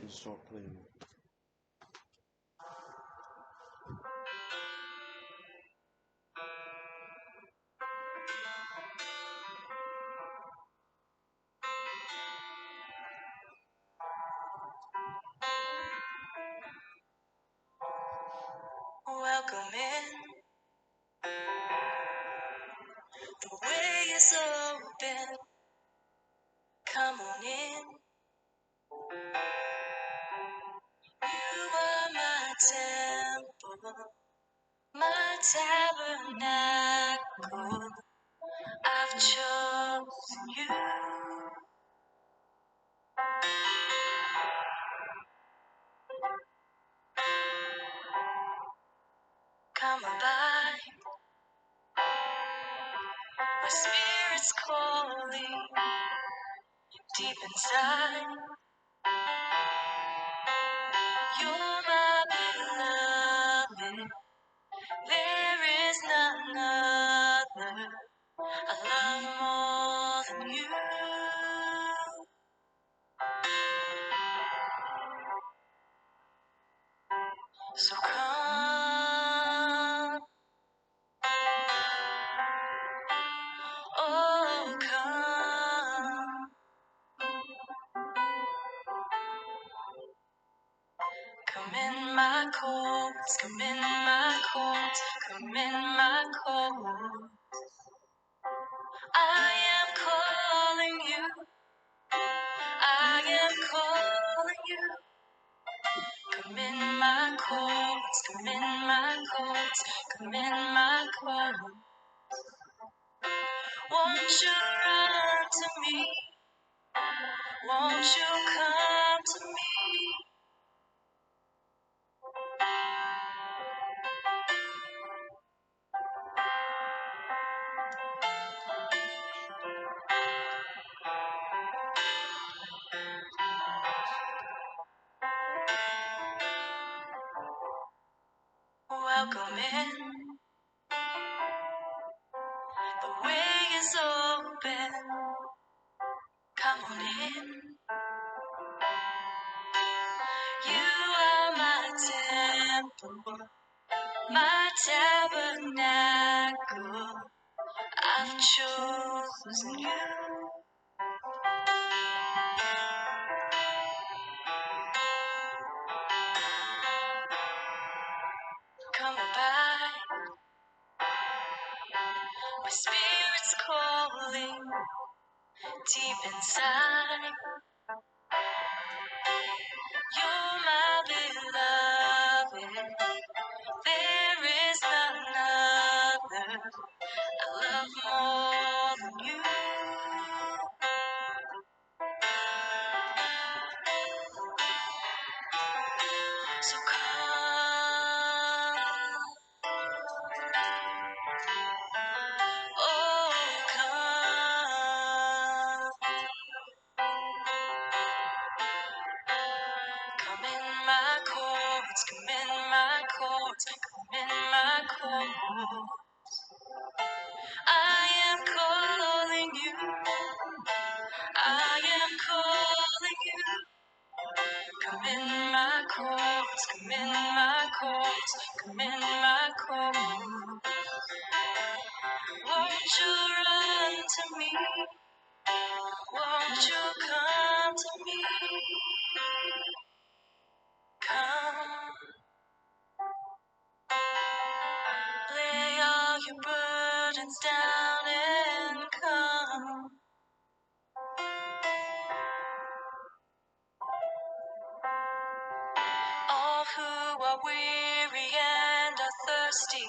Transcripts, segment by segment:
can start playing. Welcome in. The way is open. Come on in. You are my temple, my tabernacle. I've chosen you. Come by. My spirit's calling deep inside. You're my beloved. There is none other I love more than you. So come, oh come. Come in my courts, come in my courts, come in my courts. I am calling you, I am calling you. Come in my courts, come in my courts, come in my courts. Won't you run to me? Won't you come to me? Welcome in. The way is open. Come on in. You are my temple, my tabernacle. I've chosen you. Come by. My spirit's calling deep inside. You're my beloved. There is none other I love more than you. So come, oh come. Come in my courts, come in my courts, come in my courts. I am calling you, I am calling you. Come in my courts, come in my courts, come in my courts. Won't you run to me? Won't you come to me? Come, lay all your burdens down and come. All who are weary and are thirsty,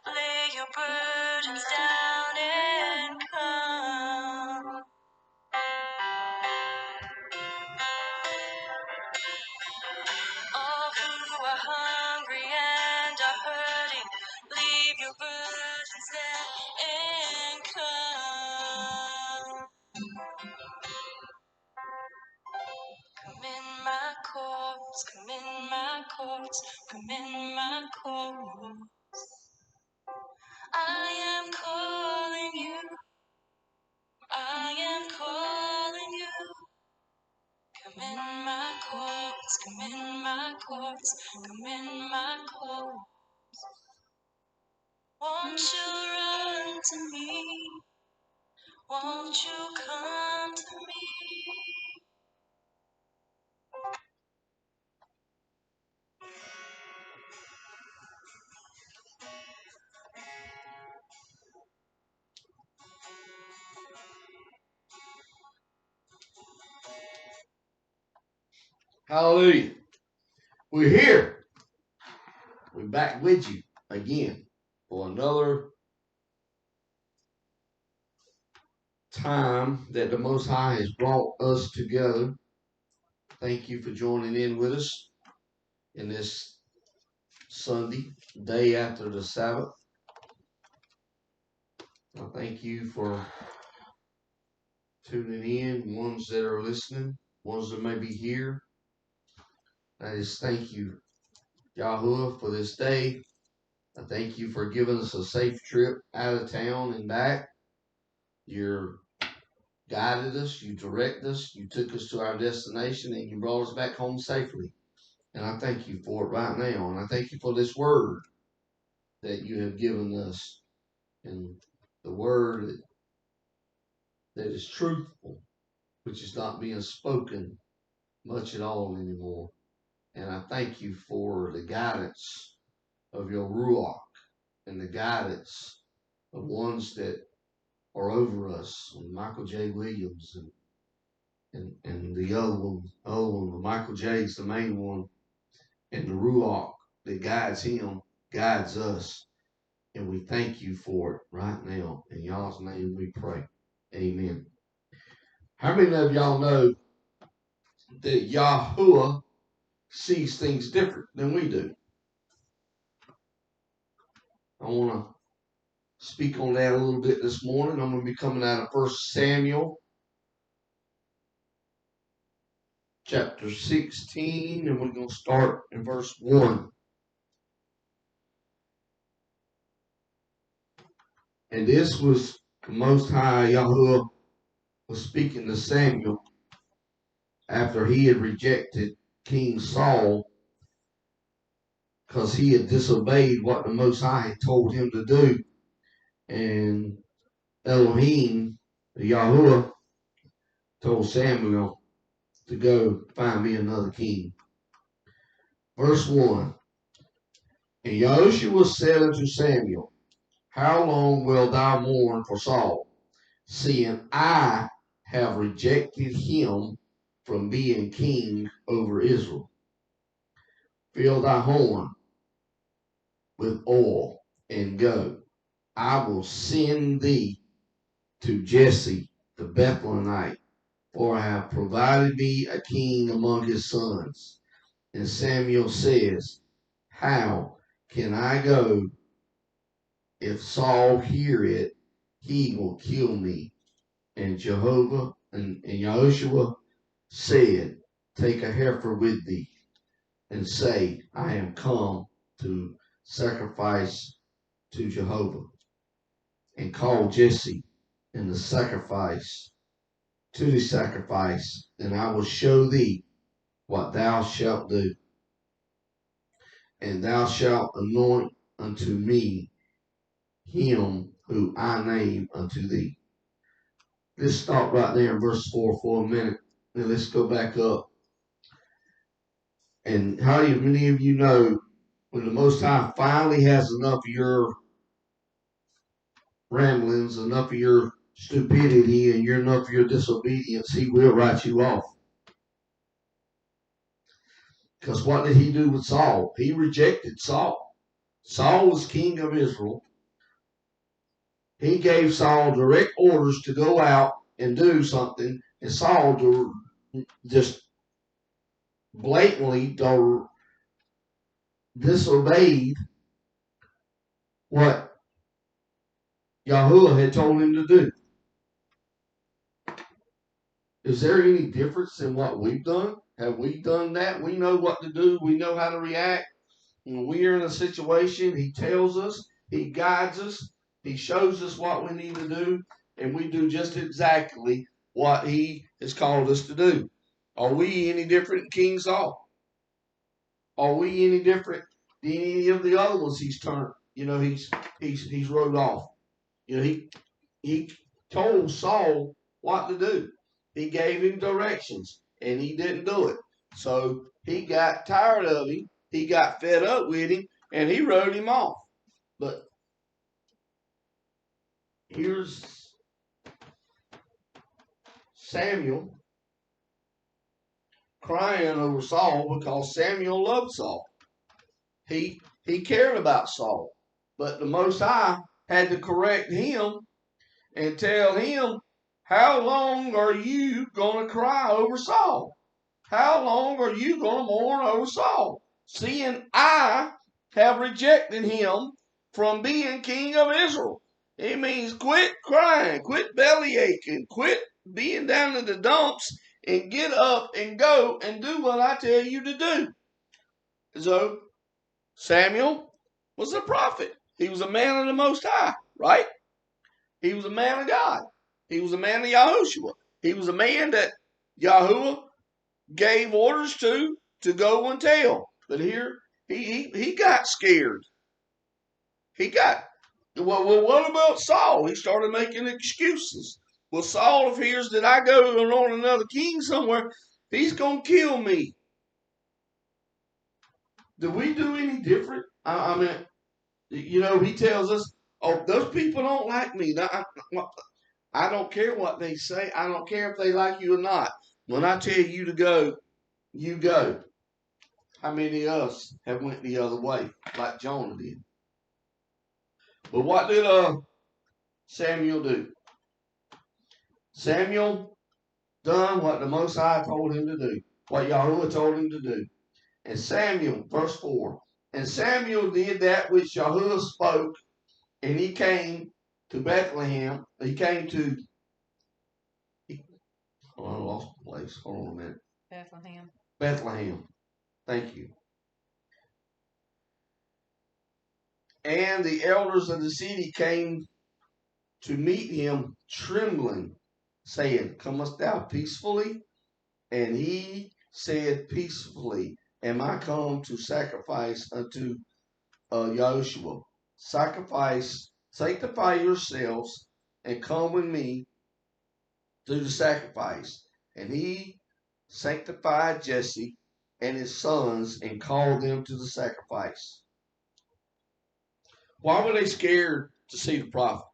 lay your burdens down and come. All who are hungry and are hurting, leave your burdens there and come. Come in my courts, come in my courts, come in my courts. I am calling you, I am calling you. Come in my courts, come in my courts, come in my courts. Won't you run to me? Won't you come to me? Hallelujah. We're here. We're back with you again for another time that the Most High has brought us together. Thank you for joining in with us in this Sunday, day after the Sabbath. I thank you for tuning in, ones that are listening, ones that may be here. I just thank you, Yahuwah, for this day. I thank you for giving us a safe trip out of town and back. You're guided us, you directed us, you took us to our destination, and you brought us back home safely. And I thank you for it right now. And I thank you for this word that you have given us, and the word that is truthful, which is not being spoken much at all anymore. And I thank you for the guidance of your Ruach and the guidance of ones that are over us, and Michael J. Williams and the other one, Michael J. is the main one, and the Ruach that guides him guides us. And we thank you for it right now. In y'all's name we pray. Amen. How many of y'all know that Yahuwah sees things different than we do? I want to speak on that a little bit this morning. I'm going to be coming out of 1 Samuel chapter 16, and we're going to start in verse 1. And this was the Most High Yahuwah was speaking to Samuel after he had rejected King Saul because he had disobeyed what the Most High had told him to do. And Elohim, the Yahuwah, told Samuel to go find me another king. Verse 1. And Yahushua said unto Samuel, how long wilt thou mourn for Saul, seeing I have rejected him from being king over Israel? Fill thy horn with oil and go. I will send thee to Jesse the Bethlehemite, for I have provided me a king among his sons. And Samuel says, how can I go? If Saul hear it, he will kill me. And Jehovah and Yahushua said, take a heifer with thee, and say, I am come to sacrifice to Jehovah. And call Jesse and the sacrifice to the sacrifice, and I will show thee what thou shalt do. And thou shalt anoint unto me him who I name unto thee. Let's stop right there in verse 4 for a minute, and let's go back up. And how many of you know when the Most High finally has enough of your ramblings, enough of your stupidity, and enough of your disobedience, he will write you off? Because what did he do with Saul? He rejected Saul. Saul was king of Israel. He gave Saul direct orders to go out and do something, and Saul just blatantly disobeyed what Yahuwah had told him to do. Is there any difference in what we've done? Have we done that? We know what to do. We know how to react. When we are in a situation, he tells us, he guides us, he shows us what we need to do, and we do just exactly what he has called us to do. Are we any different than King Saul? Are we any different than any of the other ones he's turned? He's wrote off. He told Saul what to do. He gave him directions, and he didn't do it. So he got tired of him. He got fed up with him, and he wrote him off. But here's Samuel crying over Saul because Samuel loved Saul. He cared about Saul. But the Most High had to correct him and tell him, how long are you going to cry over Saul? How long are you going to mourn over Saul? Seeing I have rejected him from being king of Israel. It means quit crying, quit belly aching, quit being down in the dumps, and get up and go and do what I tell you to do. So Samuel was a prophet. He was a man of the Most High, right? He was a man of God. He was a man of Yahushua. He was a man that Yahuwah gave orders to go and tell. But here, he got scared. He got, well, what about Saul? He started making excuses. Well, Saul hears that I go and on another king somewhere, he's going to kill me. Do we do any different? I mean, he tells us, oh, those people don't like me. I don't care what they say. I don't care if they like you or not. When I tell you to go, you go. How many of us have went the other way, like Jonah did? But what did Samuel do? Samuel done what the Most High told him to do, what Yahuwah told him to do. And Samuel, verse 4, and Samuel did that which Yahuwah spoke, and he came to Bethlehem. He came to, I lost the place. Hold on a minute. Bethlehem. Thank you. And the elders of the city came to meet him trembling, saying, comest thou peacefully? And he said, peacefully am I come to sacrifice unto Yahushua. Sanctify yourselves, and come with me to the sacrifice. And he sanctified Jesse and his sons, and called them to the sacrifice. Why were they scared to see the prophet?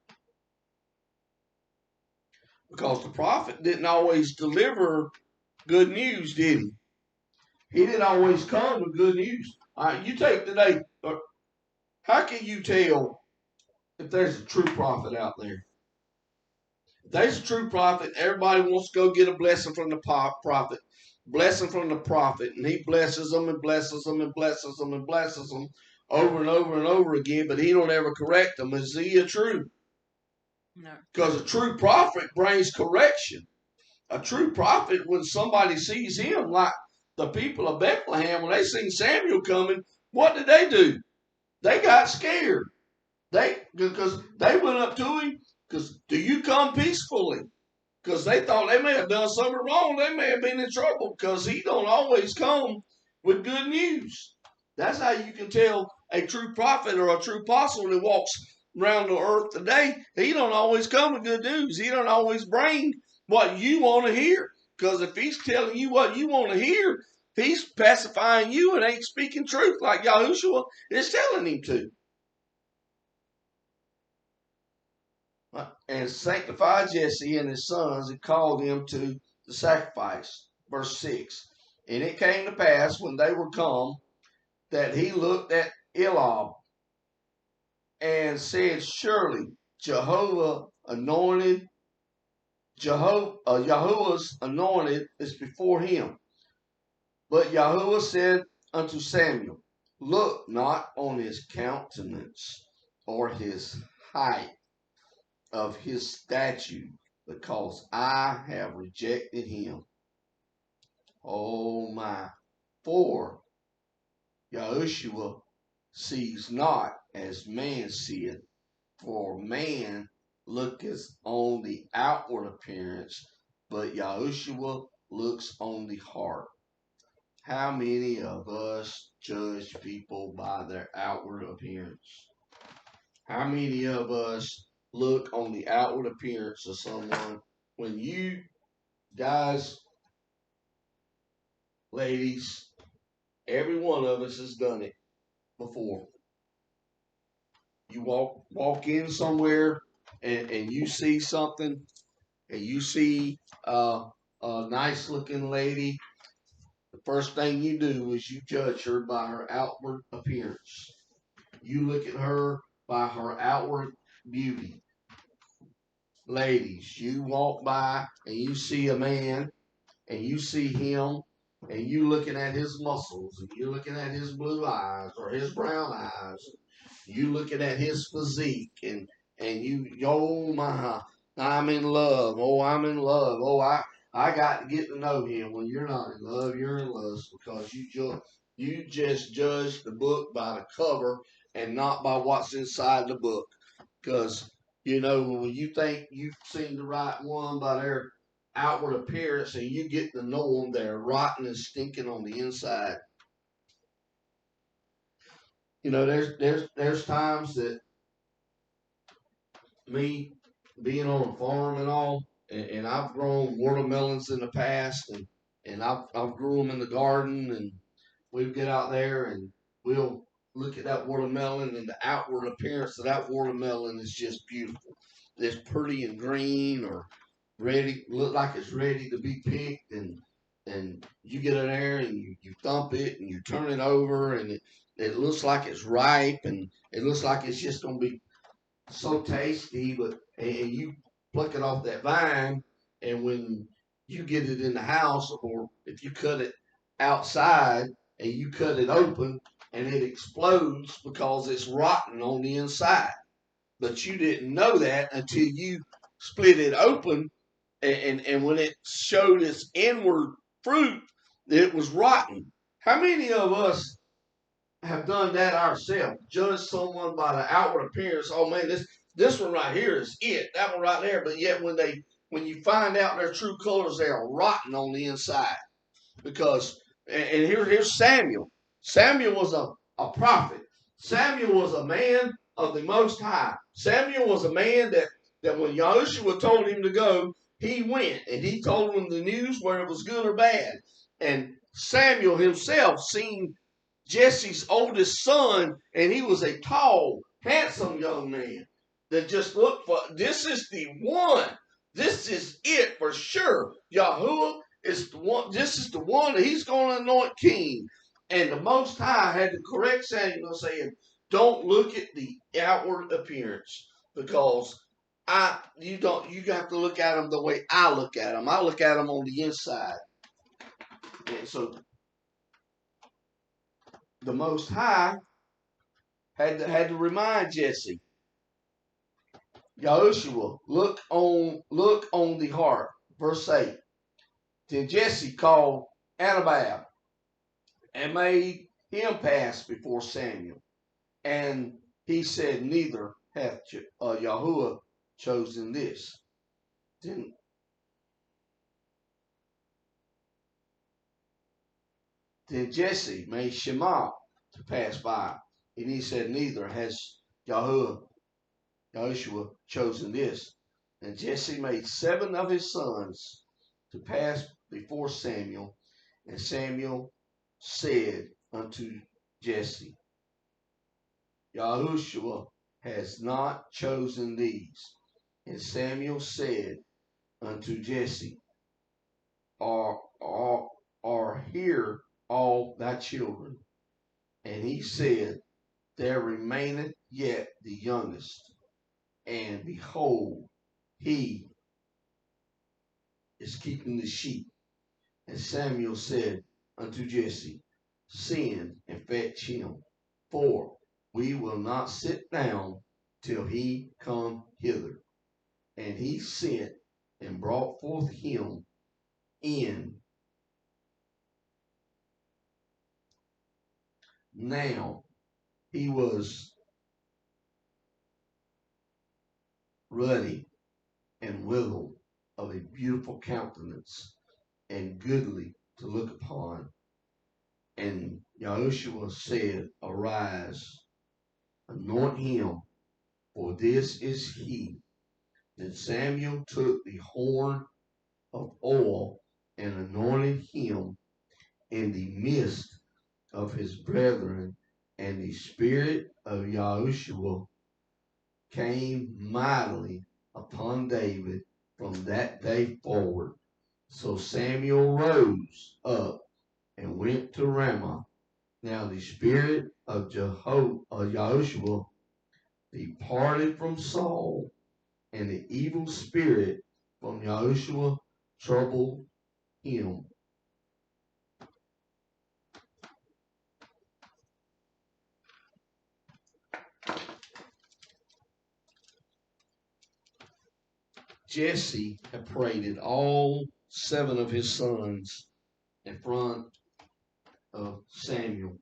Because the prophet didn't always deliver good news, did he? He didn't always come with good news. All right, you take today, how can you tell if there's a true prophet out there? If there's a true prophet, everybody wants to go get a blessing from the prophet. Blessing from the prophet, and he blesses them and blesses them and blesses them and blesses them over and over and over again, but he don't ever correct them. Is he a true? No. Because a true prophet brings correction. A true prophet, when somebody sees him, like the people of Bethlehem, when they seen Samuel coming, what did they do? They got scared. Because they went up to him, because do you come peacefully? Because they thought they may have done something wrong. They may have been in trouble, because he don't always come with good news. That's how you can tell a true prophet or a true apostle that walks around the earth today. He don't always come with good news. He don't always bring what you want to hear. Because if he's telling you what you want to hear, he's pacifying you and ain't speaking truth like Yahushua is telling him to. And sanctified Jesse and his sons, and called them to the sacrifice. Verse 6. And it came to pass, when they were come, that he looked at Eliab and said, surely Yahuwah's anointed is before him. But Yahuwah said unto Samuel, look not on his countenance or his height of his statue, because I have rejected him. Oh my. For Yahushua sees not as man seeth, for man looketh on the outward appearance, but Yahushua looks on the heart. How many of us judge people by their outward appearance? How many of us look on the outward appearance of someone? When you guys, ladies, every one of us has done it before. You walk in somewhere and you see something, and you see a nice looking lady. The first thing you do is you judge her by her outward appearance. You look at her by her outward beauty. Ladies, you walk by and you see a man and you see him and you looking at his muscles and you're looking at his blue eyes or his brown eyes. You looking at his physique and you, oh my, I'm in love. Oh, I'm in love. Oh, I got to get to know him. When you're not in love, you're in lust, because you just judge the book by the cover and not by what's inside the book. Because you know, when you think you've seen the right one by their outward appearance, and you get to know them, they're rotten and stinking on the inside. You know, there's times that me being on a farm and all, and I've grown watermelons in the past, and I've grew them in the garden, and we'll get out there and we'll look at that watermelon, and the outward appearance of that watermelon is just beautiful. It's pretty and green, or ready, look like it's ready to be picked, and you get in there and you thump it and you turn it over, and it looks like it's ripe, and it looks like it's just gonna be so tasty, but and you pluck it off that vine, and when you get it in the house, or if you cut it outside and you cut it open, and it explodes because it's rotten on the inside. But you didn't know that until you split it open, and when it showed its inward fruit, it was rotten. How many of us have done that ourselves? Judge someone by the outward appearance. Oh man, this one right here is it. That one right there. But yet when you find out their true colors, they are rotten on the inside. Because and here's Samuel. Samuel was a prophet. Samuel was a man of the Most High. Samuel was a man that when Yahushua told him to go, he went, and he told him the news, whether it was good or bad. And Samuel himself seen Jesse's oldest son, and he was a tall, handsome young man that just looked for, this is the one. This is it for sure. Yahuwah is the one. This is the one that he's going to anoint king. And the Most High had to correct Samuel, saying, don't look at the outward appearance, because you have to look at them the way I look at them. I look at them on the inside. And so the Most High had to remind Jesse, Yahushua, look on the heart. Verse 8. Then Jesse called Anabab and made him pass before Samuel. And he said, neither hath Yahuwah chosen this. Then Jesse made Shema to pass by. And he said, neither has Yahushua chosen this. And Jesse made 7 of his sons to pass before Samuel. And Samuel said unto Jesse, Yahushua has not chosen these. And Samuel said unto Jesse, are here all thy children? And he said, there remaineth yet the youngest, and behold, he is keeping the sheep. And Samuel said unto Jesse, send and fetch him, for we will not sit down till he come hither. And he sent and brought forth him in. Now he was ruddy and withal, of a beautiful countenance, and goodly to look upon. And Yahushua said, Arise, anoint him, for this is he. Then Samuel took the horn of oil and anointed him in the midst of his brethren, and the spirit of Yahushua came mightily upon David from that day forward. So Samuel rose up and went to Ramah. Now the spirit of Yahushua departed from Saul, and the evil spirit from Yahushua troubled him. Jesse had paraded all 7 of his sons in front of Samuel,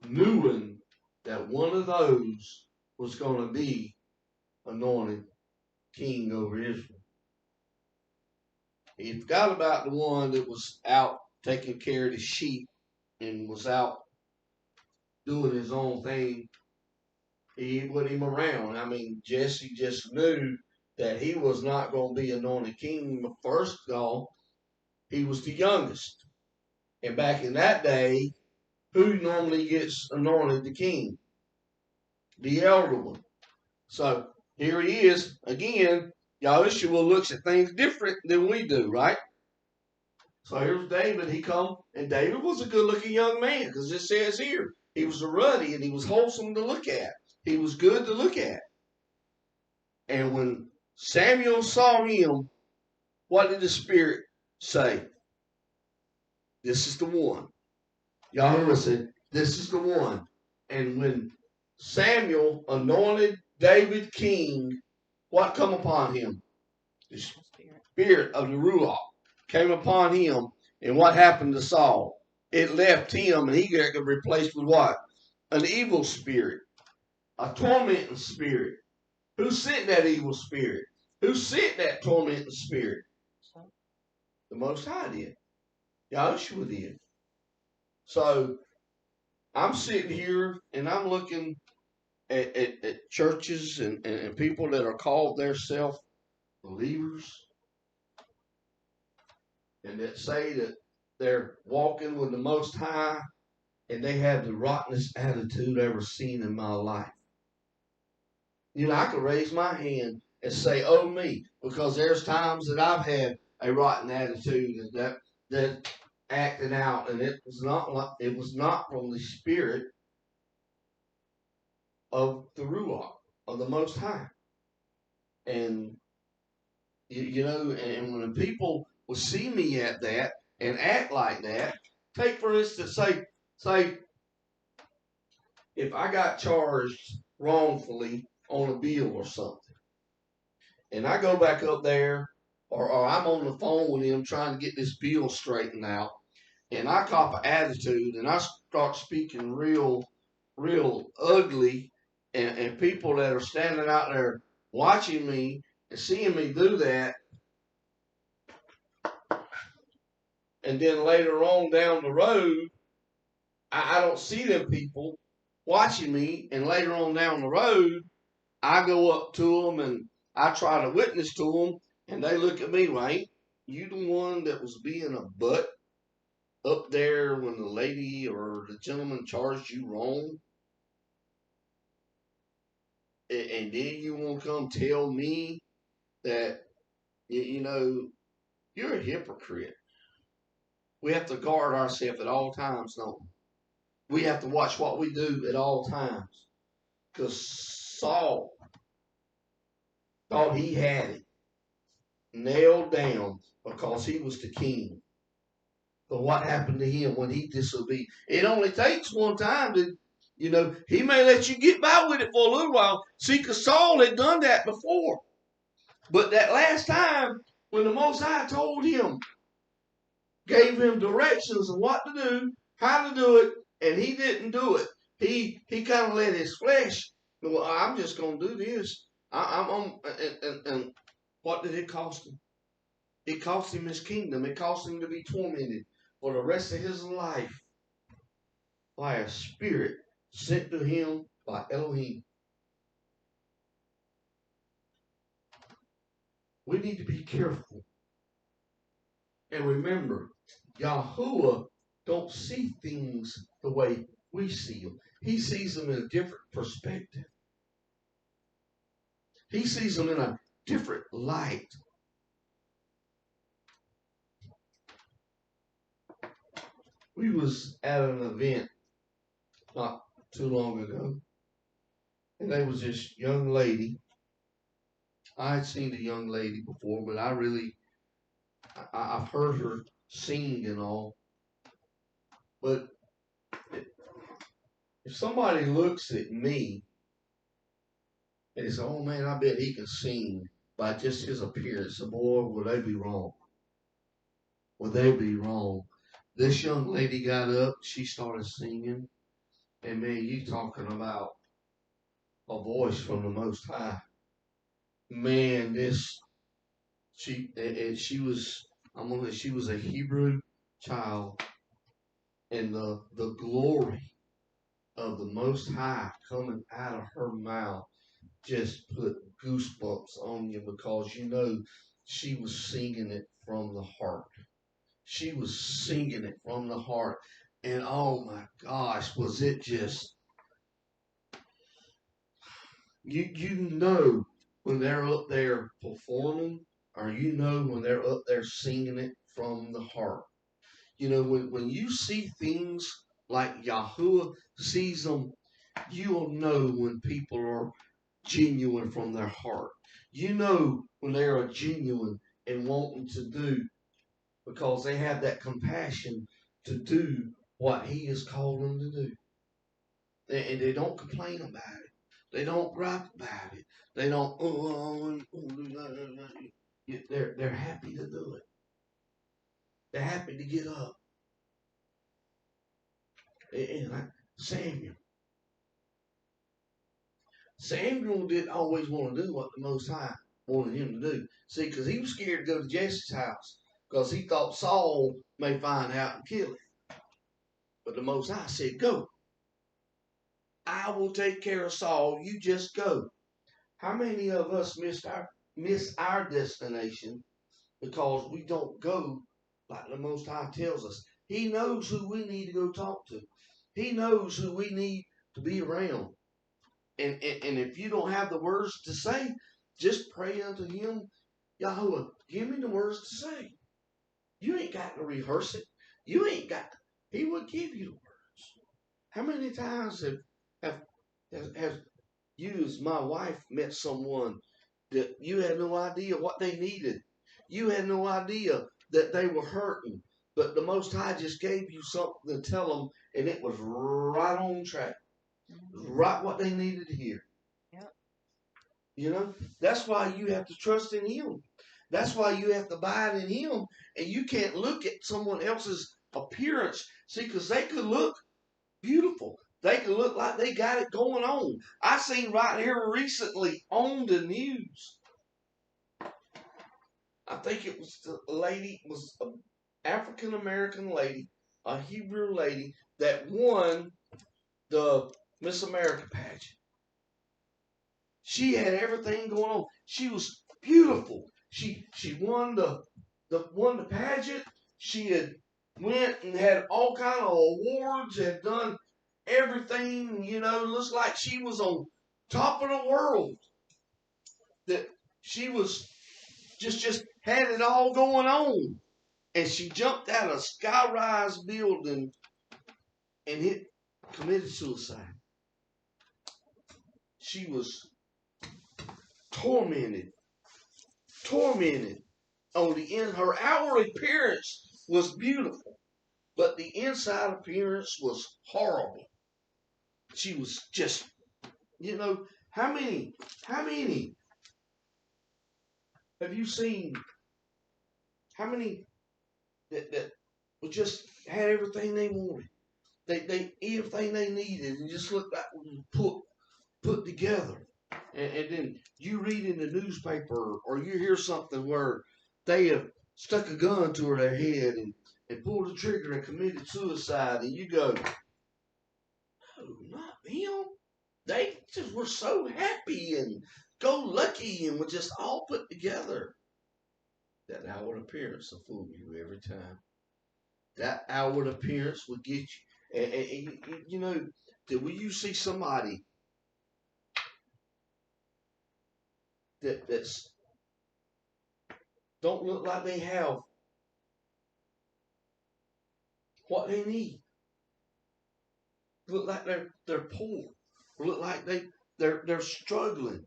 knowing that one of those was going to be anointed king over Israel. He forgot about the one that was out taking care of the sheep and was out doing his own thing. He didn't put him around. I mean, Jesse just knew that he was not going to be anointed king. First of all, he was the youngest. And back in that day, who normally gets anointed the king? The elder one. So here he is again. Yahushua looks at things different than we do, right? So here's David. He come, and David was a good-looking young man, because it says here he was a ruddy and he was wholesome to look at. He was good to look at. And when Samuel saw him, what did the Spirit say? This is the one. Yahuwah said, this is the one. And when Samuel anointed David king, what come upon him? The spirit of the Ruach came upon him. And what happened to Saul? It left him, and he got replaced with what? An evil spirit, a tormenting spirit. Who sent that evil spirit? Who sent that tormenting spirit? The Most High did. Yahushua did. So I'm sitting here and I'm looking at churches and people that are called theirself believers and that say that they're walking with the Most High, and they have the rottenest attitude I've ever seen in my life. You know, I could raise my hand and say, oh me, because there's times that I've had a rotten attitude and that acting out, and it was not from the spirit of the Ruach, of the Most High. And you know, and when people will see me at that and act like that, take for instance, say if I got charged wrongfully on a bill or something, and I go back up there, or I'm on the phone with him trying to get this bill straightened out, and I cop an attitude, and I start speaking real ugly, and people that are standing out there watching me and seeing me do that, and then later on down the road, I don't see them people watching me, and later on down the road, I go up to them and I try to witness to them, and they look at me like, you the one that was being a butt up there when the lady or the gentleman charged you wrong? And then you want to come tell me that, you know, you're a hypocrite. We have to guard ourselves at all times, don't we? We have to watch what we do at all times. Because Saul thought he had it nailed down because he was the king. But what happened to him when he disobeyed? It only takes one time to, you know, he may let you get by with it for a little while. See, because Saul had done that before. But that last time, when the Most High told him, gave him directions of what to do, how to do it, and he didn't do it. He kind of let his flesh, well, I'm just going to do this. I'm on, and what did it cost him? It cost him his kingdom. It cost him to be tormented for the rest of his life by a spirit sent to him by Elohim. We need to be careful. And remember, Yahuwah don't see things the way we see them. He sees them in a different perspective. He sees them in a different light. We was at an event not too long ago, and there was this young lady. I had seen the young lady before, but I've heard her sing and all. But if somebody looks at me and they say, "Oh man, I bet he can sing," by just his appearance, boy, would they be wrong? Would they be wrong? This young lady got up, she started singing, and man, you talking about a voice from the Most High. Man, she was, she was a Hebrew child, and the glory of the Most High coming out of her mouth just put goosebumps on you, because you know she was singing it from the heart. She was singing it from the heart. And oh my gosh, was it just, you know when they're up there performing, or you know when they're up there singing it from the heart. You know, when you see things like Yahuwah sees them, you'll know when people are genuine from their heart. You know when they are genuine and wanting to do, because they have that compassion to do what He has called them to do. And they don't complain about it. They don't gripe about it. They don't, they're happy to do it. They're happy to get up. And like Samuel didn't always want to do what the Most High wanted him to do. See, because he was scared to go to Jesse's house, because he thought Saul may find out and kill him. But the Most High said, "Go. I will take care of Saul. You just go." How many of us miss our destination because we don't go like the Most High tells us? He knows who we need to go talk to. He knows who we need to be around. And if you don't have the words to say, just pray unto Him, Yahuwah, give me the words to say. You ain't got to rehearse it. You ain't got to. He will give you the words. How many times have you, as my wife, met someone that you had no idea what they needed? You had no idea that they were hurting, but the Most High just gave you something to tell them, and it was right on track. Right what they needed to hear. Yep. You know, that's why you have to trust in Him. That's why you have to abide in Him, and you can't look at someone else's appearance. See, because they could look beautiful. They could look like they got it going on. I seen right here recently on the news, I think it was the lady, was an African American lady, a Hebrew lady, that won the Miss America pageant. She had everything going on. She was beautiful. She won the pageant. She had went and had all kind of awards, had done everything, you know, looks like she was on top of the world. That she was just had it all going on. And she jumped out of a sky-rise building and committed suicide. She was tormented on the end. Her outward appearance was beautiful, but the inside appearance was horrible. She was just, you know, how many have you seen? How many that just had everything they wanted? They everything they needed and just looked like put together. And then you read in the newspaper or you hear something where they have stuck a gun to their head and pulled the trigger and committed suicide, and you go, no, not them. They just were so happy and go lucky and were just all put together. That outward appearance will fool you every time. That outward appearance will get you. And you know, that when you see somebody that's don't look like they have what they need, look like they're poor, look like they're struggling.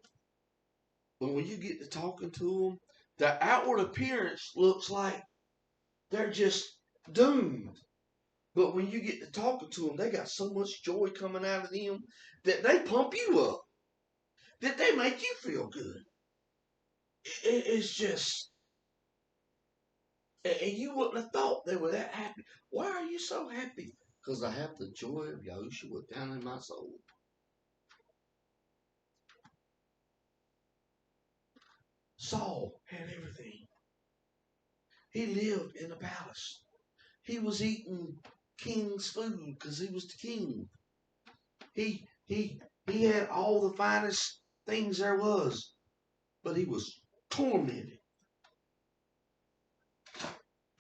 But when you get to talking to them, the outward appearance looks like they're just doomed. But when you get to talking to them, they got so much joy coming out of them that they pump you up, that they make you feel good. It's just, and you wouldn't have thought they were that happy. Why are you so happy? Because I have the joy of Yahushua down in my soul. Saul had everything. He lived in the palace. He was eating king's food because he was the king. He had all the finest things there was, but he was tormented.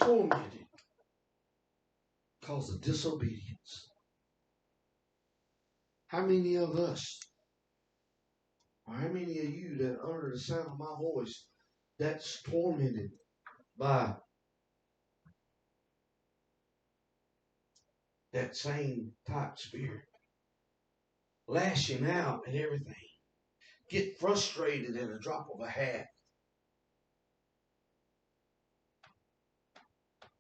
Tormented because of disobedience. How many of us, or how many of you that under the sound of my voice, that's tormented by that same type spirit? Lashing out at everything. Get frustrated at a drop of a hat.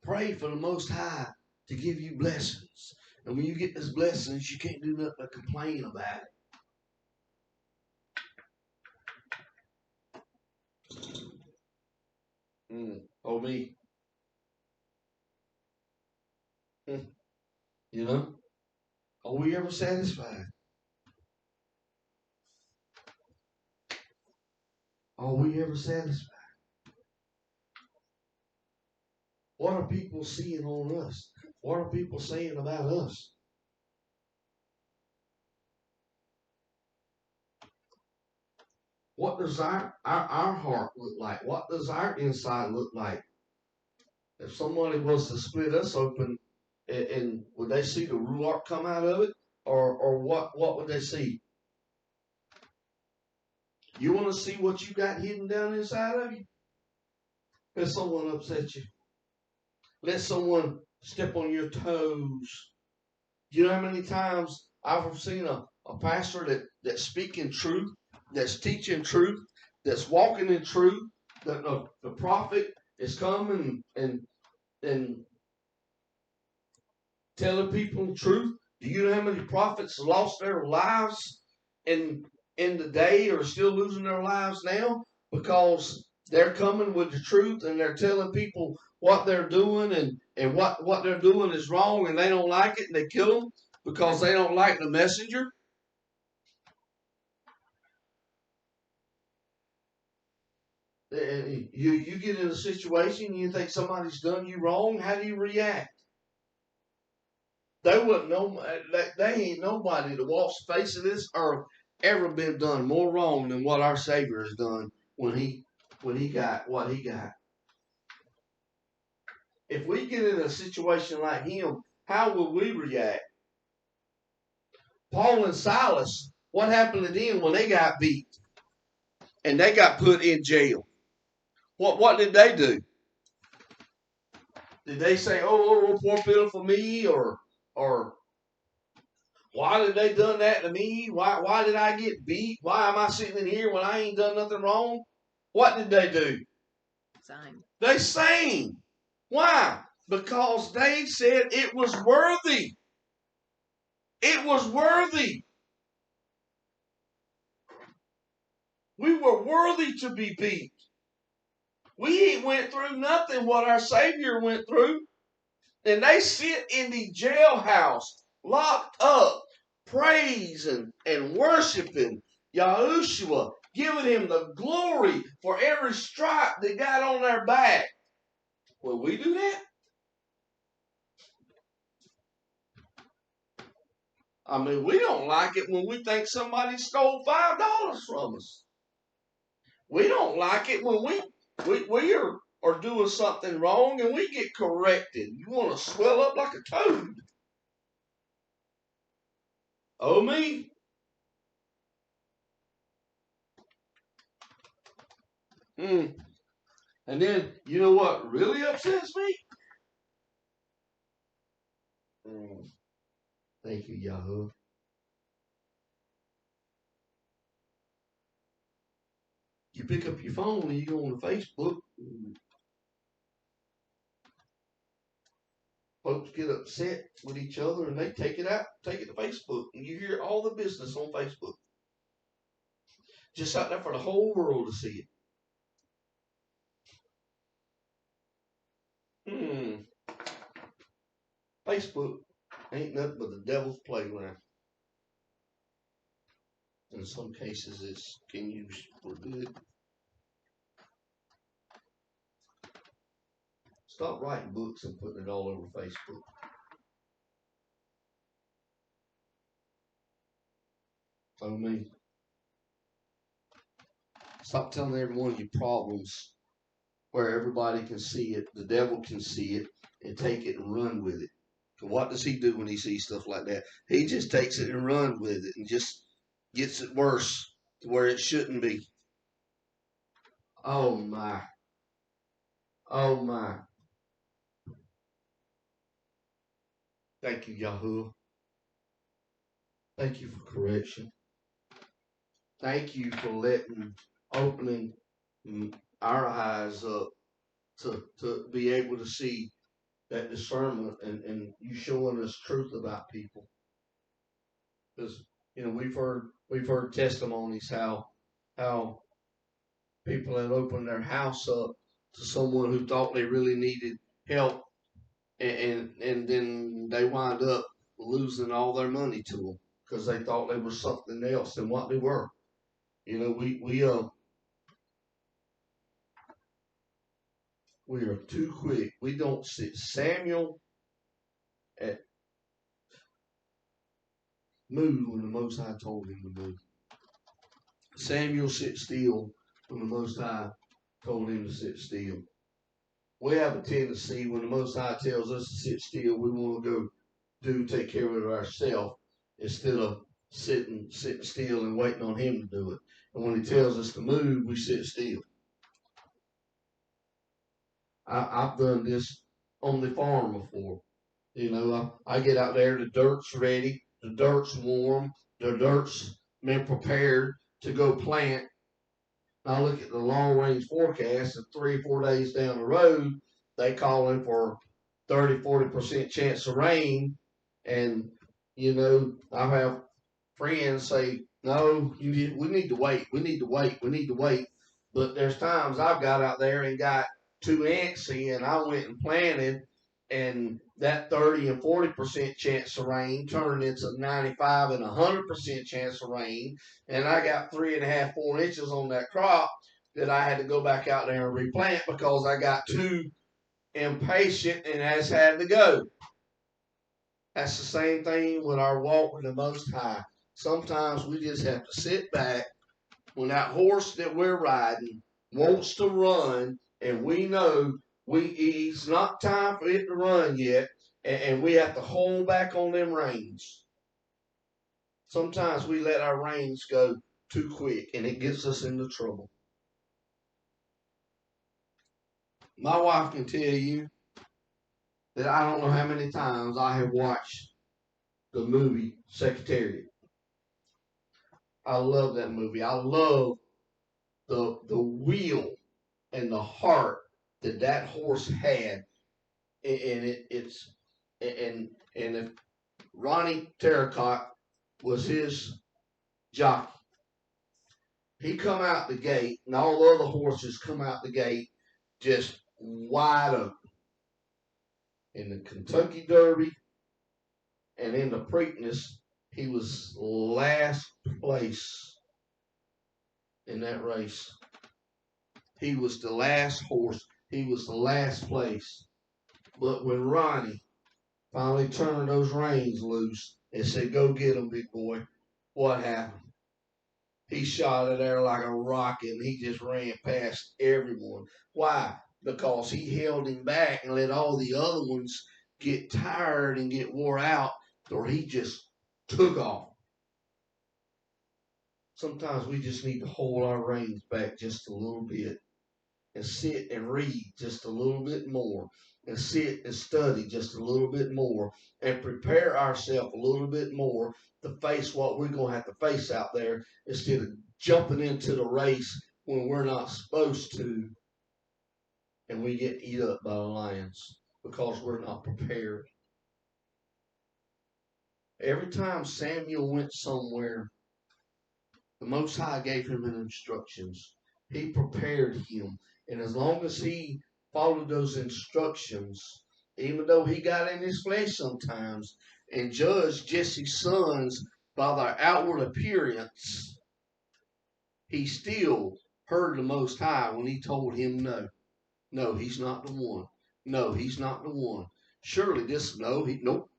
Pray for the Most High to give you blessings. And when you get those blessings, you can't do nothing but complain about it. Oh, me. You know? Are we ever satisfied? Are we ever satisfied? What are people seeing on us? What are people saying about us? What does our heart look like? What does our inside look like? If somebody was to split us open, and would they see the ruach come out of it? Or what would they see? You want to see what you got hidden down inside of you? Let someone upset you. Let someone step on your toes. You know how many times I've seen a pastor that's speaking truth, that's teaching truth, that's walking in truth, that the prophet is coming and telling people the truth. Do you know how many prophets lost their lives in the day or still losing their lives now? Because they're coming with the truth and they're telling people what they're doing and what they're doing is wrong and they don't like it and they kill them because they don't like the messenger. You get in a situation, you think somebody's done you wrong, how do you react? They wouldn't know. They ain't nobody that walks the face of this earth ever been done more wrong than what our Savior has done when he got what he got. If we get in a situation like him, how will we react? Paul and Silas, what happened to them when they got beat and they got put in jail? What did they do? Did they say, "Oh, poor pitiful me," or why did they done that to me? Why did I get beat? Why am I sitting in here when I ain't done nothing wrong? What did they do? Sang. They sang. Why? Because they said it was worthy. It was worthy. We were worthy to be beat. We ain't went through nothing what our Savior went through. And they sit in the jailhouse, locked up, praising and worshiping Yahushua, giving him the glory for every stripe they got on their back. Will we do that? I mean, we don't like it when we think somebody stole $5 from us. We don't like it when we are doing something wrong and we get corrected. You want to swell up like a toad. Oh, me? And then, you know what really upsets me? Thank you, Yahoo. You pick up your phone and you go on Facebook. Folks get upset with each other and they take it to Facebook. And you hear all the business on Facebook. Just out there for the whole world to see it. Facebook ain't nothing but the devil's playground. In some cases, it's can use for good. Stop writing books and putting it all over Facebook. I mean, stop telling everyone your problems where everybody can see it, the devil can see it, and take it and run with it. So what does he do when he sees stuff like that? He just takes it and runs with it and just gets it worse to where it shouldn't be. Oh my. Oh my. Thank you, Yahuwah. Thank you for correction. Thank you for opening our eyes up to be able to see that discernment and you showing us truth about people. Because we've heard testimonies how people have opened their house up to someone who thought they really needed help, and then they wind up losing all their money to them because they thought they were something else than what they were. We are too quick. We don't sit. Samuel moved when the Most High told him to move. Samuel sit still when the Most High told him to sit still. We have a tendency when the Most High tells us to sit still, we want to go take care of it ourselves instead of sitting still and waiting on Him to do it. And when He tells us to move, we sit still. I've done this on the farm before. I get out there, the dirt's ready, the dirt's warm, the dirt's been prepared to go plant. I look at the long range forecast and 3 or 4 days down the road, they calling for 30-40% chance of rain. And, I have friends say, no, we need to wait. We need to wait. But there's times I've got out there and got too antsy and I went and planted, and that 30 and 40% chance of rain turned into 95 and 100% chance of rain. And I got 3.5, 4 inches on that crop that I had to go back out there and replant because I got too impatient and has had to go. That's the same thing with our walk with the Most High. Sometimes we just have to sit back when that horse that we're riding wants to run, and we know it's not time for it to run yet, and we have to hold back on them reins. Sometimes we let our reins go too quick, and it gets us into trouble. My wife can tell you that I don't know how many times I have watched the movie Secretariat. I love that movie. I love the will and the heart that horse had, and if Ronnie Terracott was his jockey, he come out the gate, and all the other horses come out the gate just wide open. In the Kentucky Derby and in the Preakness, he was last place in that race. He was the last horse he was the last place. But when Ronnie finally turned those reins loose and said, "Go get him, big boy," what happened? He shot it there like a rocket, and he just ran past everyone. Why? Because he held him back and let all the other ones get tired and get wore out, or he just took off. Sometimes we just need to hold our reins back just a little bit and sit and read just a little bit more and sit and study just a little bit more and prepare ourselves a little bit more to face what we're going to have to face out there instead of jumping into the race when we're not supposed to and we get eat up by the lions because we're not prepared. Every time Samuel went somewhere, the Most High gave him instructions. He prepared him. And as long as he followed those instructions, even though he got in his flesh sometimes and judged Jesse's sons by their outward appearance, he still heard the Most High when he told him no. No, he's not the one. No, he's not the one. Surely this, nope,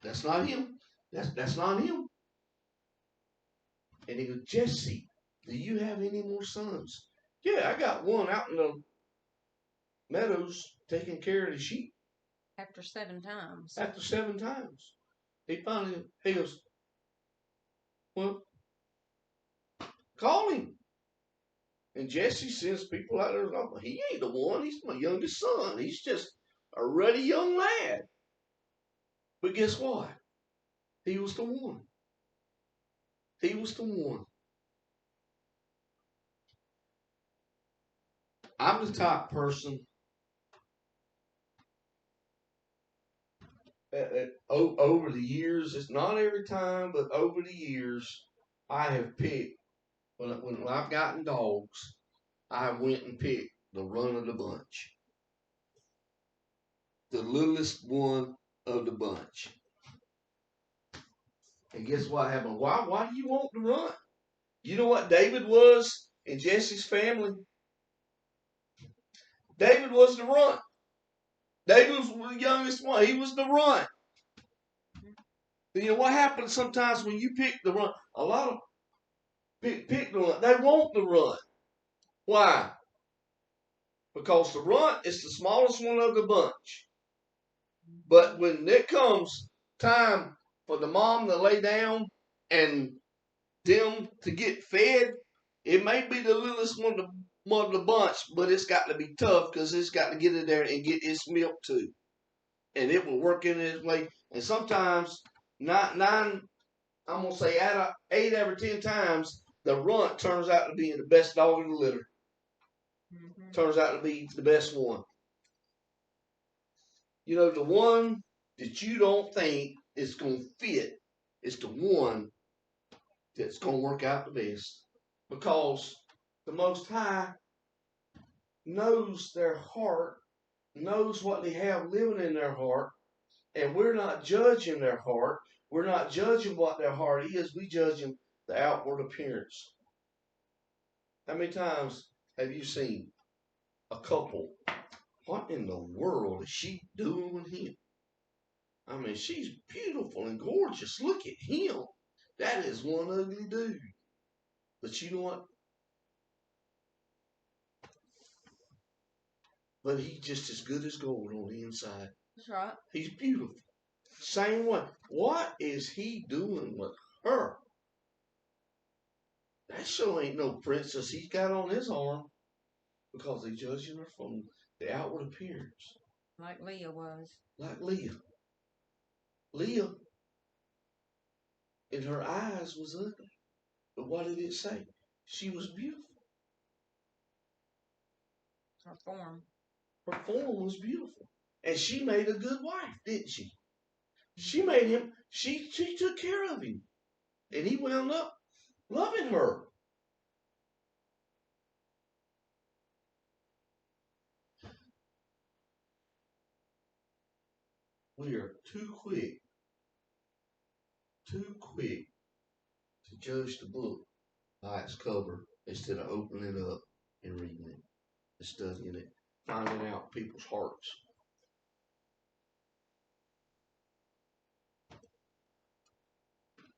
that's not him. That's not him. And he goes, "Jesse, do you have any more sons?" "Yeah, I got one out in the meadows taking care of the sheep." After 7 times. After 7 times. He goes, "Well, call him." And Jesse sends people out there. "Oh, he ain't the one. He's my youngest son. He's just a ruddy young lad." But guess what? He was the one. He was the one. I'm the type person over the years, it's not every time, but over the years, I have picked, when I've gotten dogs, I went and picked the run of the bunch. The littlest one of the bunch. And guess what happened? Why do you want to run? You know what David was in Jesse's family? David was the run. David was the youngest one. He was the run. You know what happens sometimes when you pick the run? A lot of pick the run. They want the run. Why? Because the runt is the smallest one of the bunch. But when it comes time for the mom to lay down and them to get fed, it may be the littlest one of the bunch, but it's got to be tough because it's got to get in there and get its milk too. And it will work in its way. And sometimes, I'm going to say 8 out of 10 times, the runt turns out to be the best dog in the litter. Mm-hmm. Turns out to be the best one. You know, the one that you don't think is going to fit is the one that's going to work out the best. Because the Most High knows their heart, knows what they have living in their heart, and we're not judging their heart. We're not judging what their heart is. We're judging the outward appearance. How many times have you seen a couple? What in the world is she doing with him? I mean, she's beautiful and gorgeous. Look at him. That is one ugly dude. But you know what? But he's just as good as gold on the inside. That's right. He's beautiful. Same way. What is he doing with her? That sure ain't no princess he's got on his arm. Because they're judging her from the outward appearance. Like Leah was. Like Leah. Leah, in her eyes, was ugly. But what did it say? She was beautiful. Her form. Her form was beautiful. And she made a good wife, didn't she? She made him, she took care of him. And he wound up loving her. We are too quick to judge the book by its cover instead of opening it up and reading it and studying it. finding out people's hearts.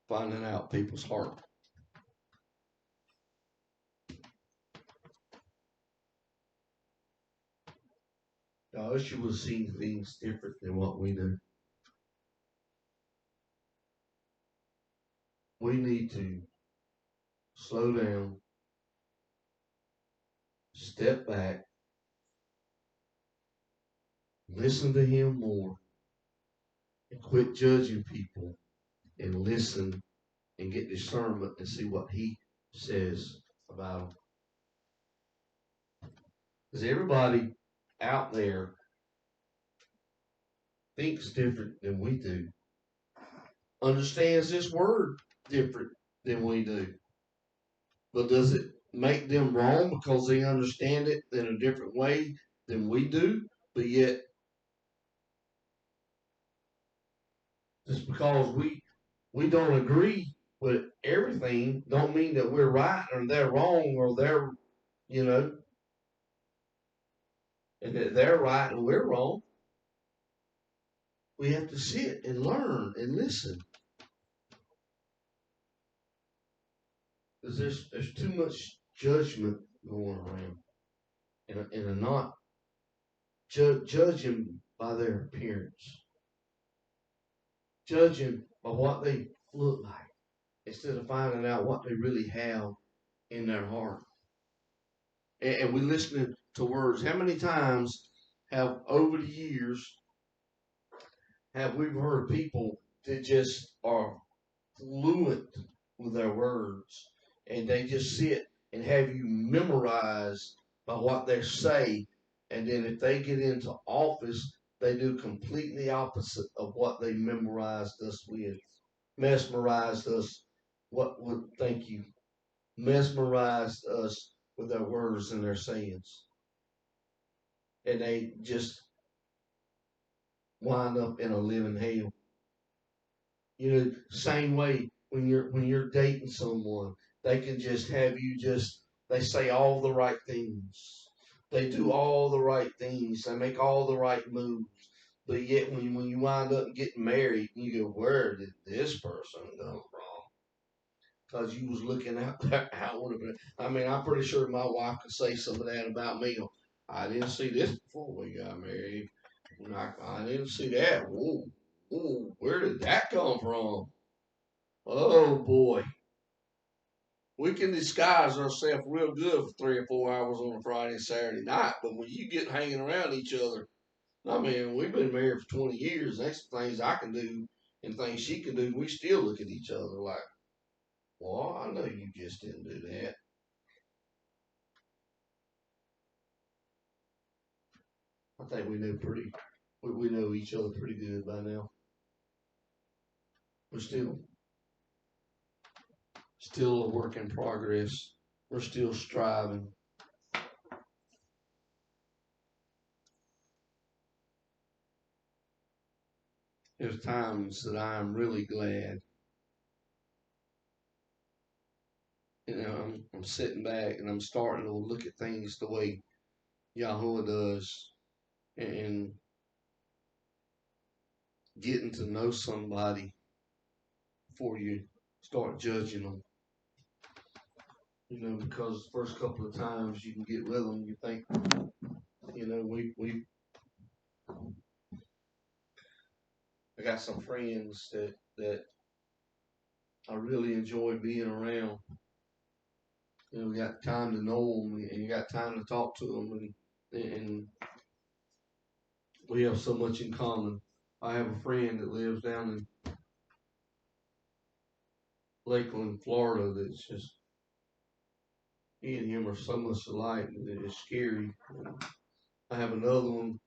Finding out people's heart. I wish you would have seen things different than what we do. We need to slow down, step back, listen to him more, and quit judging people and listen and get discernment and see what he says about them. Because everybody out there thinks different than we do, understands this word different than we do. But does it make them wrong because they understand it in a different way than we do? But yet, just because we don't agree with everything, don't mean that we're right or they're wrong or they're, you know, and that they're right and we're wrong. We have to sit and learn and listen. Because there's too much judgment going around. And a not judging by their appearance. Judging by what they look like. Instead of finding out what they really have in their heart. And we listening to words. How many times have over the years have we heard people that just are fluent with their words, and they just sit and have you memorize by what they say, and then if they get into office, they do completely opposite of what they memorized us with, mesmerized us. What would thank you? Mesmerized us with their words and their sayings, and they just wind up in a living hell. You know, same way when you're dating someone, they can just have you just they say all the right things. They do all the right things. They make all the right moves. But yet when you wind up getting married, you go, where did this person come from? Because you was looking out there how would have been. I mean, I'm pretty sure my wife could say some of that about me. I didn't see this before we got married. I didn't see that. Whoa, whoa, where did that come from? Oh boy. We can disguise ourselves real good for 3 or 4 hours on a Friday and Saturday night, but when you get hanging around each other, I mean, we've been married for 20 years. There's things I can do and things she can do. We still look at each other like, well, I know you just didn't do that. I think we know each other pretty good by now. We're still a work in progress. We're still striving. There's times that I am really glad. You know, I'm sitting back and I'm starting to look at things the way Yahuwah does, and getting to know somebody before you start judging them. You know, because the first couple of times you can get with them, you think, you know, I got some friends that I really enjoy being around. You know, we got time to know them, and you got time to talk to them, and we have so much in common. I have a friend that lives down in Lakeland, Florida, that's just he and him are so much alike that it's scary. I have another one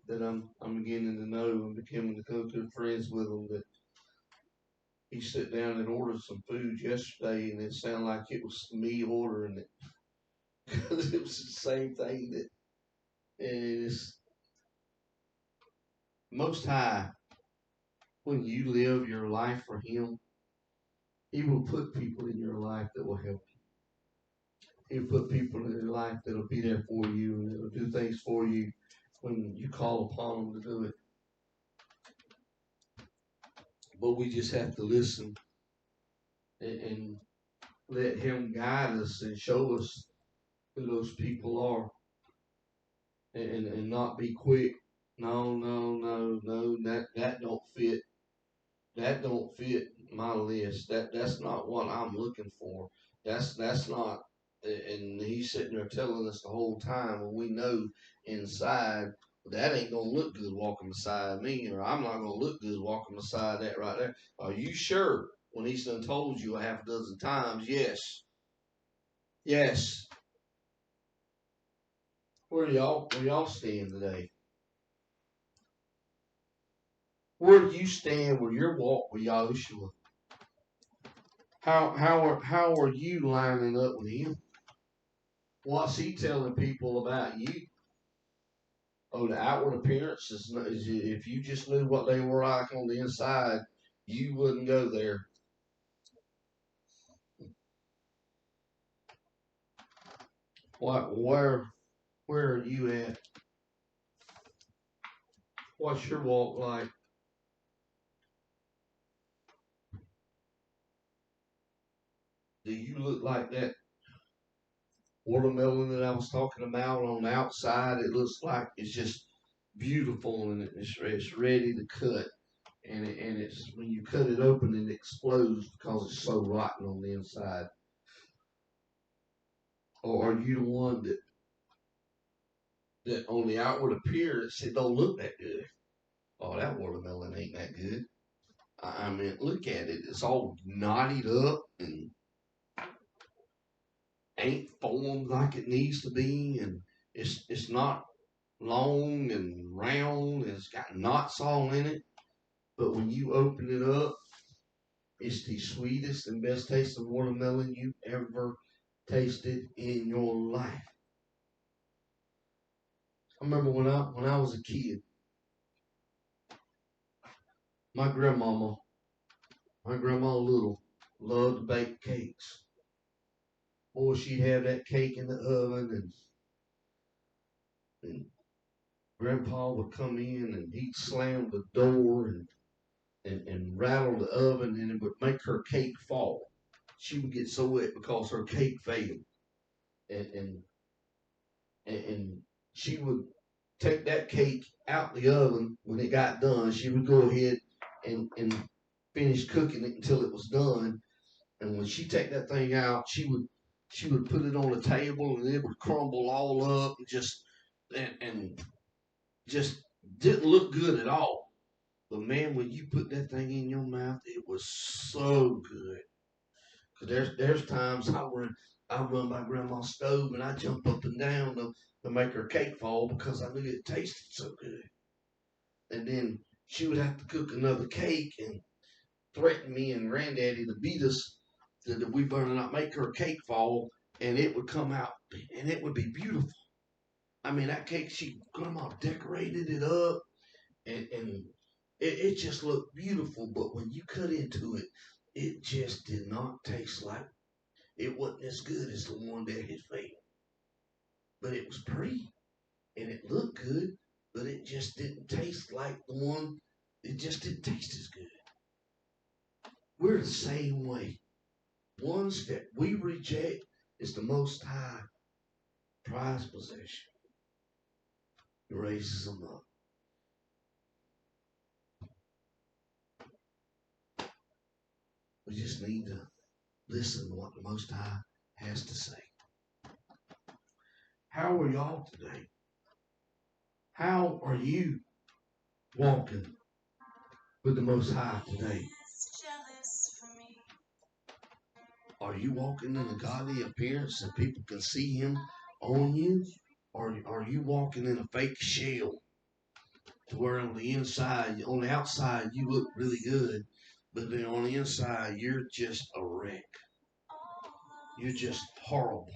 that I'm beginning to know and becoming to go good friends with him. That he sat down and ordered some food yesterday, and it sounded like it was me ordering it because it was the same thing that is Most High. When you live your life for Him, He will put people in your life that will help you. He'll put people in your life that'll be there for you and that'll do things for you when you call upon them to do it. But we just have to listen and let him guide us and show us who those people are, and not be quick. No, that don't fit. That don't fit my list. That's not what I'm looking for. That's not. And he's sitting there telling us the whole time, and we know inside that ain't gonna look good walking beside me, or I'm not gonna look good walking beside that right there. Are you sure? When he's done told you a half a dozen times, yes, yes. Where y'all stand today? Where do you stand with your walk with Yahushua? How are you lining up with him? What's he telling people about you? Oh, the outward appearance is if you just knew what they were like on the inside, you wouldn't go there. What where are you at? What's your walk like? Do you look like that watermelon that I was talking about on the outside? It looks like it's just beautiful and it's ready to cut. And it's when you cut it open, it explodes because it's so rotten on the inside. Or are you the one that on the outward appearance it don't look that good? Oh, that watermelon ain't that good. I mean, look at it. It's all knotted up and ain't formed like it needs to be, and it's not long and round, and it's got knots all in it. But when you open it up, it's the sweetest and best tasting watermelon you ever tasted in your life. I remember when I was a kid, my grandma Little, loved to bake cakes. Boy, she'd have that cake in the oven, and Grandpa would come in and he'd slam the door and rattle the oven, and it would make her cake fall. She would get so wet because her cake failed, and and and she would take that cake out the oven when it got done. She would go ahead and finish cooking it until it was done. And when she take that thing out, she would put it on the table and it would crumble all up and just didn't look good at all. But man, when you put that thing in your mouth, it was so good. Cause there's times I run by grandma's stove and I jump up and down to make her cake fall because I knew it tasted so good. And then she would have to cook another cake and threaten me and granddaddy to beat us that we better not make her cake fall, and it would come out and it would be beautiful. I mean, that cake, grandma decorated it up and it just looked beautiful, but when you cut into it, it just did not taste like, it wasn't as good as the one that had failed. But it was pretty and it looked good, but it just didn't taste like the one, it just didn't taste as good. We're the same way. Ones that we reject is the Most High prized possession. He raises them up. We just need to listen to what the Most High has to say. How are y'all today? How are you walking with the Most High today? Are you walking in a godly appearance that people can see Him on you? Or are you walking in a fake shell to where on the inside, on the outside, you look really good, but then on the inside, you're just a wreck. You're just horrible.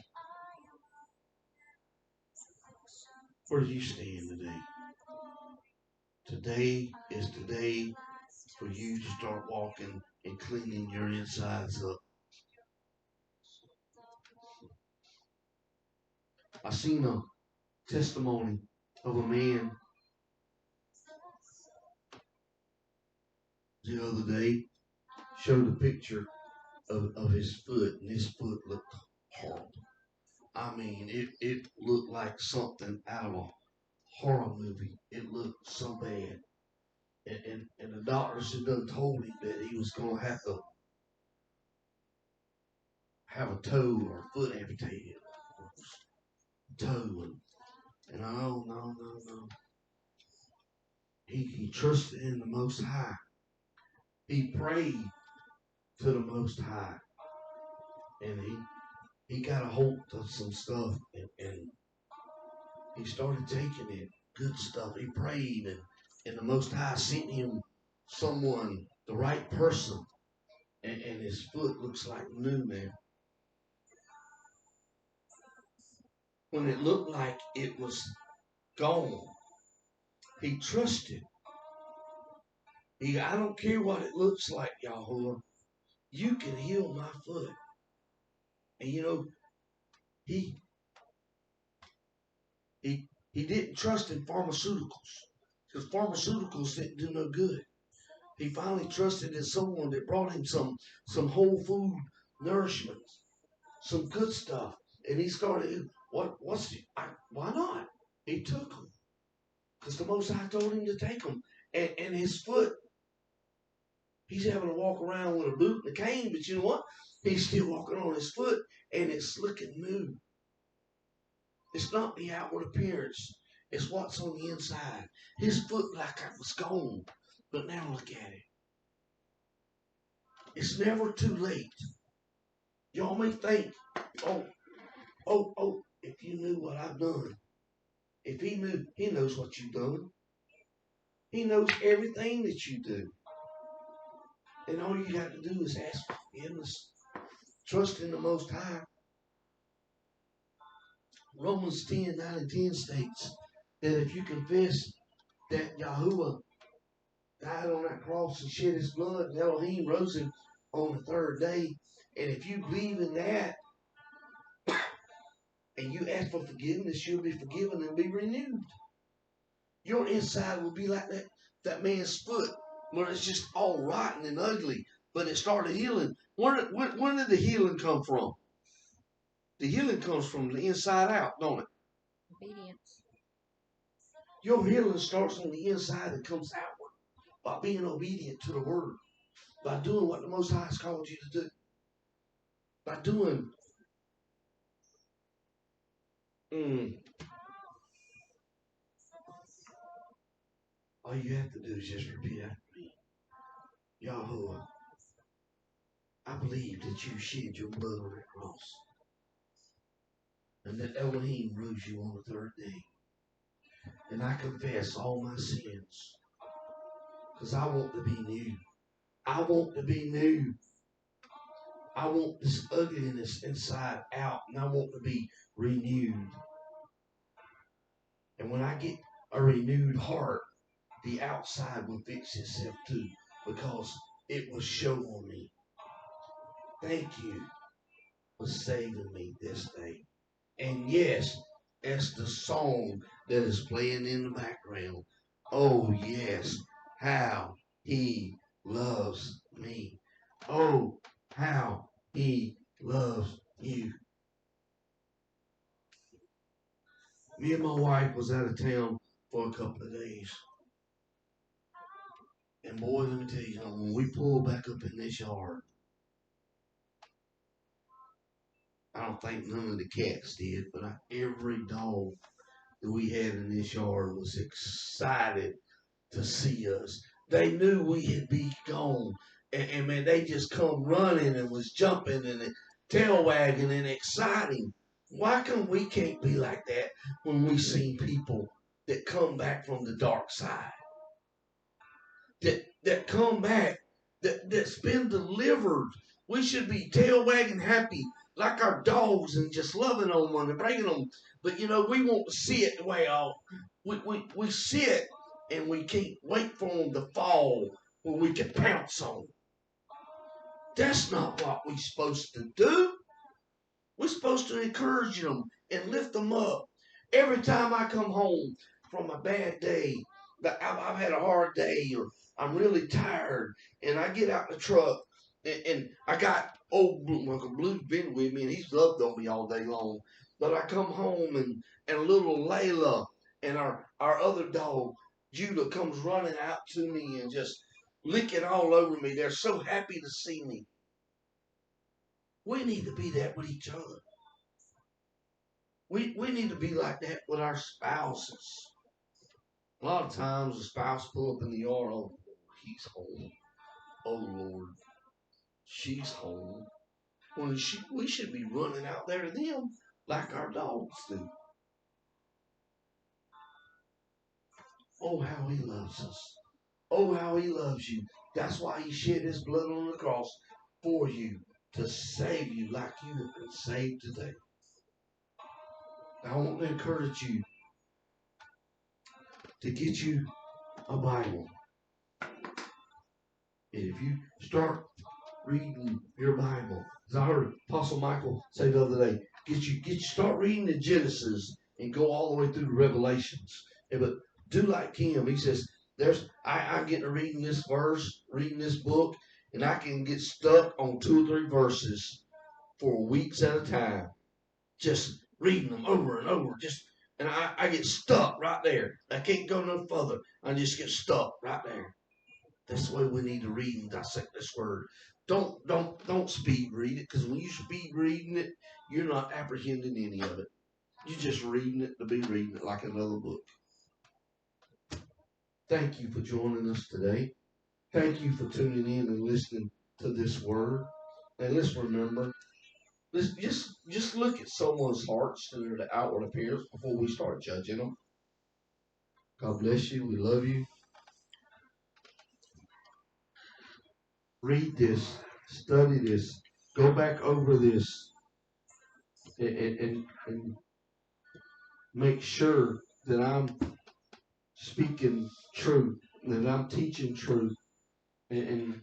Where do you stand today? Today is the day for you to start walking and cleaning your insides up. I seen a testimony of a man the other day, showed a picture of his foot, and his foot looked horrible. I mean, it looked like something out of a horror movie. It looked so bad. And the doctors had done told him that he was going to have a toe or a foot amputated. Toe. And no. He trusted in the Most High. He prayed to the Most High. And he got a hold of some stuff, and he started taking it, good stuff. He prayed, and the Most High sent him someone, the right person, and his foot looks like new now. When it looked like it was gone, he trusted. I don't care what it looks like, Yahuwah. You can heal my foot. And you know, he didn't trust in pharmaceuticals, because pharmaceuticals didn't do no good. He finally trusted in someone that brought him some whole food nourishment, some good stuff. And he started, why not? He took them, because the Most High told him to take them. And his foot, he's having to walk around with a boot and a cane, but you know what? He's still walking on his foot, and it's looking new. It's not the outward appearance. It's what's on the inside. His foot like it was gone, but now look at it. It's never too late. Y'all may think, if you knew what I've done. If he knew, he knows what you've done. He knows everything that you do. And all you got to do is ask for forgiveness. Trust in the Most High. Romans 10, 9 and 10 states that if you confess that Yahuwah died on that cross and shed his blood, and Elohim rose him on the third day, and if you believe in that, and you ask for forgiveness, you'll be forgiven and be renewed. Your inside will be like that man's foot, where it's just all rotten and ugly, but it started healing. Where did the healing come from? The healing comes from the inside out, don't it? Obedience. Your healing starts on the inside and comes outward by being obedient to the word, by doing what the Most High has called you to do, by doing all you have to do is just repeat after me. Yahuwah, I believe that you shed your blood on that cross, and that Elohim rose you on the third day. And I confess all my sins, because I want to be new. I want to be new. I want this ugliness inside out, and I want to be renewed. And when I get a renewed heart, the outside will fix itself too, because it will show on me. Thank you for saving me this day. And yes, that's the song that is playing in the background. Oh yes, how he loves me. Oh, how he loves you. Me and my wife was out of town for a couple of days. And boy, let me tell you something, when we pulled back up in this yard, I don't think none of the cats did, but every dog that we had in this yard was excited to see us. They knew we had been gone. And man, they just come running and was jumping and tail wagging and exciting. Why come we can't be like that when we see people that come back from the dark side? That come back, that's been delivered. We should be tail wagging happy like our dogs and just loving on one and bringing them. But you know, we want to see it the way we sit and we can't wait for them to fall when we can pounce on them. That's not what we're supposed to do. We're supposed to encourage them and lift them up. Every time I come home from a bad day, I've had a hard day, or I'm really tired, and I get out the truck, and I got old Uncle Blue's been with me, and he's loved on me all day long. But I come home, and little Layla and our other dog, Judah, comes running out to me and just licking all over me. They're so happy to see me. We need to be that with each other. We need to be like that with our spouses. A lot of times the spouse pull up in the yard, oh, he's home. Oh, Lord, she's home. When we should be running out there to them like our dogs do. Oh, how he loves us. Oh, how he loves you. That's why he shed his blood on the cross for you, to save you like you have been saved today. I want to encourage you to get you a Bible. And if you start reading your Bible, as I heard Apostle Michael say the other day, start reading the Genesis and go all the way through the Revelations. But do like him. He says, I get to reading this verse, reading this book, and I can get stuck on 2 or 3 verses for weeks at a time, just reading them over and over. And I get stuck right there. I can't go no further. I just get stuck right there. That's the way we need to read and dissect this word. Don't speed read it, because when you speed reading it, you're not apprehending any of it. You're just reading it to be reading it like another book. Thank you for joining us today. Thank you for tuning in and listening to this word. And let's remember, let's just look at someone's hearts and their outward appearance before we start judging them. God bless you. We love you. Read this. Study this. Go back over this. And make sure that I'm speaking truth, that I'm teaching truth, and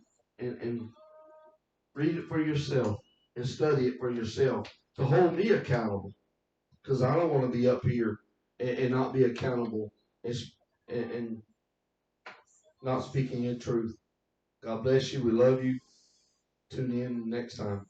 read it for yourself and study it for yourself to hold me accountable, because I don't want to be up here and not be accountable and not speaking in truth. God bless you. We love you. Tune in next time.